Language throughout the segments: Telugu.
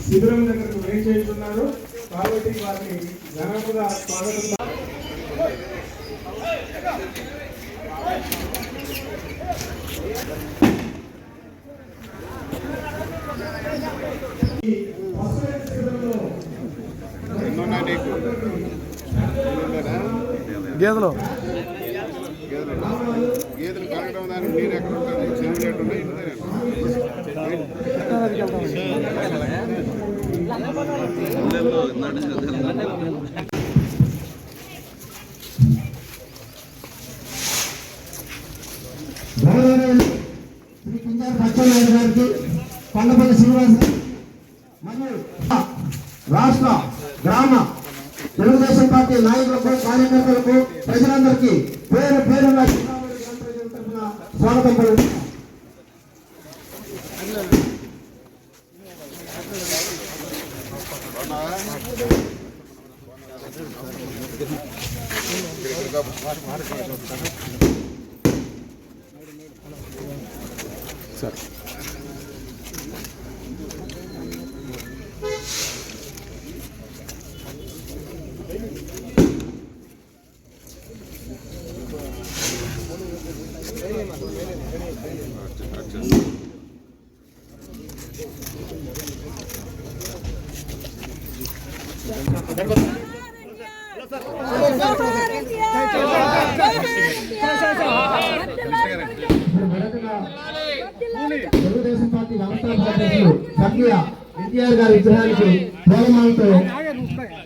శిబిరం దగ్గరకు వెయిట్ చేస్తున్నారు కాబట్టి వారిని ఘనంగా స్వాగతం. గేదెలు కరగడం దానికి నీరు ఎక్కడ ఉంటుంది, చెరువులు ఎక్కడ ఉన్నాయి, శ్రీ పింజారి సత్యనారాయణ గారికి, కొండపల్లి శ్రీనివాస మరియు రాష్ట్ర గ్రామ తెలుగుదేశం పార్టీ నాయకులకు, కార్యకర్తలకు, ప్రజలందరికీ పేరు పేరుగా స్వాగతం పలుకుతున్నాం. సార్ తెలుగుదేశం పార్టీ వ్యవస్థాపకులు సభ్యుల ఎన్టీఆర్ గారి విగ్రహానికి పూలమాలతో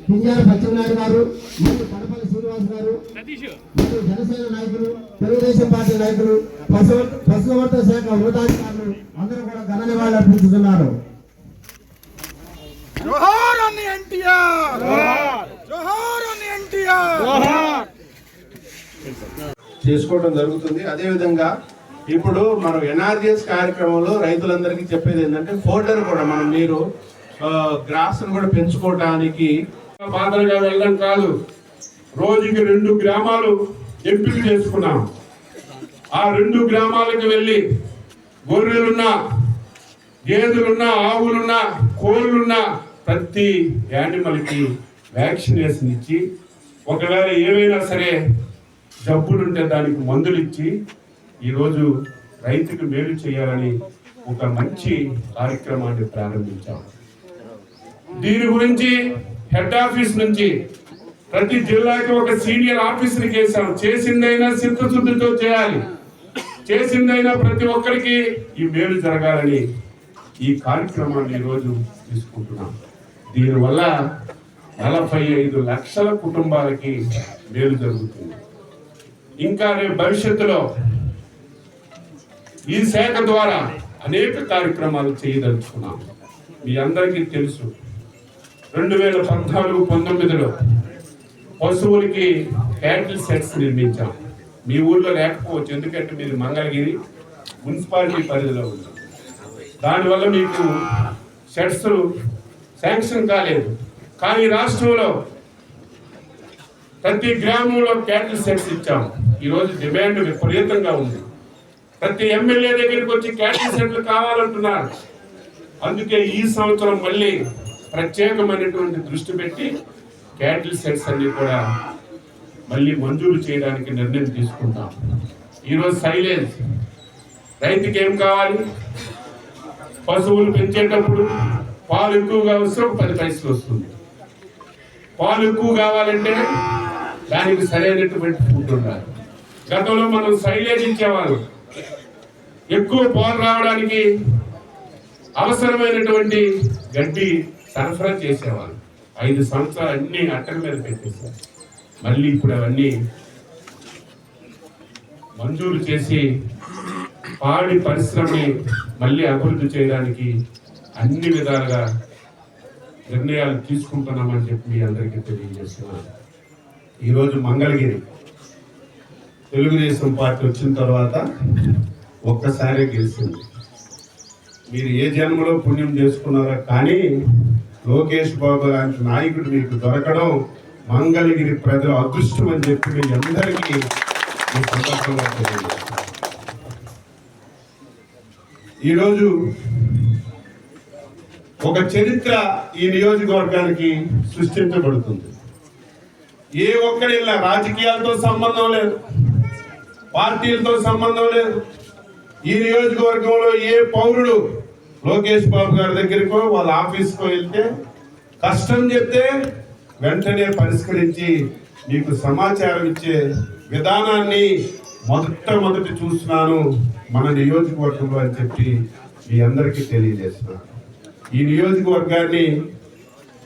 పింజారి సత్యనారాయణ గారు మరియు కొండపల్లి శ్రీనివాస్ గారు మరియు జనసేన నాయకులు, తెలుగుదేశం పార్టీ నాయకులు, పశుసంవర్ధక శాఖ ఉన్నతాధికారులు అందరూ కూడా ఘన నివాళులు అర్పించుతున్నారు. చేసుకోవడం జరుగుతుంది. అదేవిధంగా ఇప్పుడు మనం ఎన్ఆర్జిఎస్ కార్యక్రమంలో రైతులందరికీ చెప్పేది ఏంటంటే ఫోల్డర్ కూడా మీరు గ్రాస్ కూడా పెంచుకోవడానికి బాధలుగా వెళ్ళడం కాదు. రోజుకి 2 గ్రామాలు ఎంపిక చేసుకున్నాం. ఆ 2 గ్రామాలకు వెళ్ళి గొర్రెలున్నా, గేదెలున్నా, ఆవులున్నా, కోళ్ళున్నా ప్రతి యానిమల్కి వ్యాక్సినేషన్ ఇచ్చి, ఒకవేళ ఏవైనా సరే జబ్బులుంటే దానికి మందులు ఇచ్చి ఈరోజు రైతుకు మేలు చేయాలని ఒక మంచి కార్యక్రమాన్ని ప్రారంభించాం. దీని గురించి హెడ్ ఆఫీస్ నుంచి ప్రతి జిల్లాకి ఒక సీనియర్ ఆఫీసర్కి వేసాం. చేసిందైనా చిత్తశుద్ధితో చేయాలి, చేసిందైనా ప్రతి ఒక్కరికి ఈ మేలు జరగాలని ఈ కార్యక్రమాన్ని ఈరోజు తీసుకుంటున్నాం. దీనివల్ల 45 లక్షల కుటుంబాలకి మేలు జరుగుతుంది. ఇంకా రేపు భవిష్యత్తులో ఈ శాఖ ద్వారా అనేక కార్యక్రమాలు చేయదలుచుకున్నాం. మీ అందరికీ తెలుసు 2014-19లో పశువులకి క్యాటిల్ సెట్స్ నిర్మించాం. మీ ఊళ్ళో లేకపోవచ్చు, ఎందుకంటే మీరు మంగళగిరి మున్సిపాలిటీ పరిధిలో ఉంది. దానివల్ల మీకు సెట్స్ శాంక్షన్ కాలేదు. కానీ రాష్ట్రంలో ప్రతి గ్రామంలో క్యాటిల్ సెట్స్ ఇచ్చాం. ఈరోజు డిమాండ్ విపరీతంగా ఉంది. ప్రతి ఎమ్మెల్యే దగ్గరికి వచ్చి క్యాటిల్ సెట్లు కావాలంటున్నారు. అందుకే ఈ సంవత్సరం మళ్ళీ ప్రత్యేకమైనటువంటి దృష్టి పెట్టి క్యాటిల్ సెట్స్ అన్ని కూడా మళ్ళీ మంజూరు చేయడానికి నిర్ణయం తీసుకుంటాం. ఈరోజు సైలేజ్ రైతుకి ఏం కావాలి? పశువులు పెంచేటప్పుడు పాలు ఎక్కువగా వస్తే 10 పైసలు వస్తుంది. పాలు ఎక్కువ కావాలంటే దానికి సరైనటువంటి ఫుడ్ ఉండాలి. గతంలో మనం సైలేజ్ ఇచ్చేవాళ్ళు. ఎక్కువ పాలు రావడానికి అవసరమైనటువంటి గడ్డి సరఫరా చేసేవాళ్ళు. 5 సంవత్సరాలు అన్ని అట్టల మీద పెట్టేశారు. మళ్ళీ ఇప్పుడు అవన్నీ మంజూరు చేసి పాడి పరిశ్రమని మళ్ళీ అభివృద్ధి చేయడానికి అన్ని విధాలుగా నిర్ణయాలు తీసుకుంటున్నామని చెప్పి మీ అందరికీ తెలియజేస్తున్నాను. ఈరోజు మంగళగిరి తెలుగుదేశం పార్టీ వచ్చిన తర్వాత ఒక్కసారి గెలిచింది. మీరు ఏ జన్మలో పుణ్యం చేసుకున్నారో కానీ లోకేష్ బాబు లాంటి నాయకుడు మీకు దొరకడం మంగళగిరి ప్రజల అదృష్టం అని చెప్పి మీ అందరికీ ఈ సందర్భంగా తెలియజేస్తున్నాను. ఈరోజు ఒక చరిత్ర ఈ నియోజకవర్గానికి సృష్టించబడుతుంది. ఏ ఒక్కడిల్లా రాజకీయాలతో సంబంధం లేదు, పార్టీలతో సంబంధం లేదు. ఈ నియోజకవర్గంలో ఏ పౌరుడు లోకేష్ బాబు గారి దగ్గరకో వాళ్ళ ఆఫీస్కో వెళ్తే కష్టం చెప్తే వెంటనే పరిష్కరించి మీకు సమాచారం ఇచ్చే విధానాన్ని మొదటి చూస్తున్నాను మన నియోజకవర్గంలో అని చెప్పి మీ అందరికీ తెలియజేస్తున్నాను. ఈ నియోజకవర్గాన్ని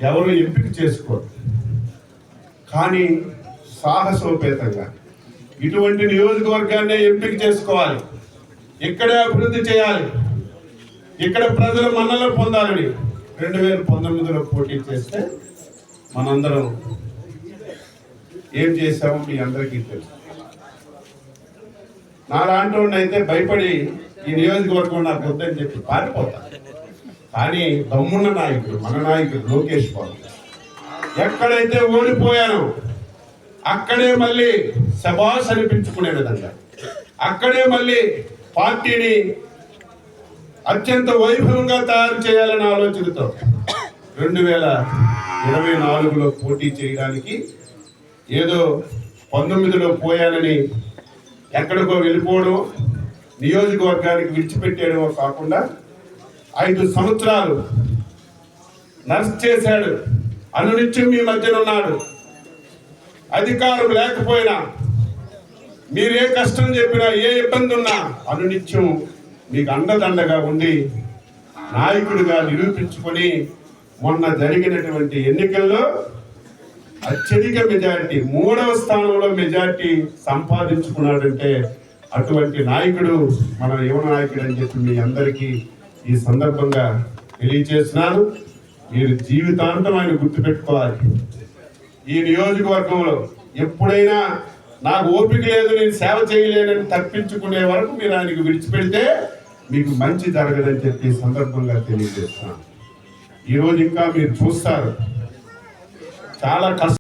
ఎవరు ఎంపిక చేసుకోరు, కానీ సాహసోపేతంగా ఇటువంటి నియోజకవర్గాన్ని ఎంపిక చేసుకోవాలి, ఇక్కడే అభివృద్ధి చేయాలి, ఇక్కడ ప్రజల మన్నలు పొందాలని 2019లో పోటీ చేస్తే మనందరం ఏం చేశామో మీ అందరికీ తెలుసు. నాలాంటి అయితే భయపడి ఈ నియోజకవర్గం నాకు వద్దని చెప్పి పారిపోతాను. కానీ దమ్మున్న నాయకుడు మన నాయకుడు లోకేష్ బాబు ఎక్కడైతే ఓడిపోయానో అక్కడే మళ్ళీ శబాష్ అనిపించుకునే విధంగా, అక్కడే మళ్ళీ పార్టీని అత్యంత వైభవంగా తయారు చేయాలనే ఆలోచనతో 2024లో పోటీ చేయడానికి ఏదో 19లో పోయానని ఎక్కడికో వెళ్ళిపోవడం, నియోజకవర్గానికి విడిచిపెట్టేయడమో కాకుండా 5 సంవత్సరాలు నర్స్ చేశాడు, అనునిత్యం మీ మధ్యన ఉన్నాడు. అధికారం లేకపోయినా మీరే కష్టం చెప్పినా ఏ ఇబ్బంది ఉన్నా అనునిత్యం మీకు అండదండగా ఉండి నాయకుడిగా నిరూపించుకొని మొన్న జరిగినటువంటి ఎన్నికల్లో అత్యధిక మెజారిటీ 3వ స్థానంలో మెజారిటీ సంపాదించుకున్నాడంటే అటువంటి నాయకుడు మన యువ నాయకుడు అని చెప్పి మీ అందరికీ ఈ సందర్భంగా తెలియజేస్తున్నాను. మీరు జీవితాంతం ఆయన గుర్తుపెట్టుకోవాలి. ఈ నియోజకవర్గంలో ఎప్పుడైనా నాకు ఓపిక లేదు, నేను సేవ చేయలేనని తప్పించుకునే వరకు మీరు ఆయనకు విడిచిపెడితే మీకు మంచి జరగదని చెప్పి సందర్భంగా తెలియజేస్తున్నాను. ఈరోజు ఇంకా మీరు చూస్తారు చాలా కష్టం.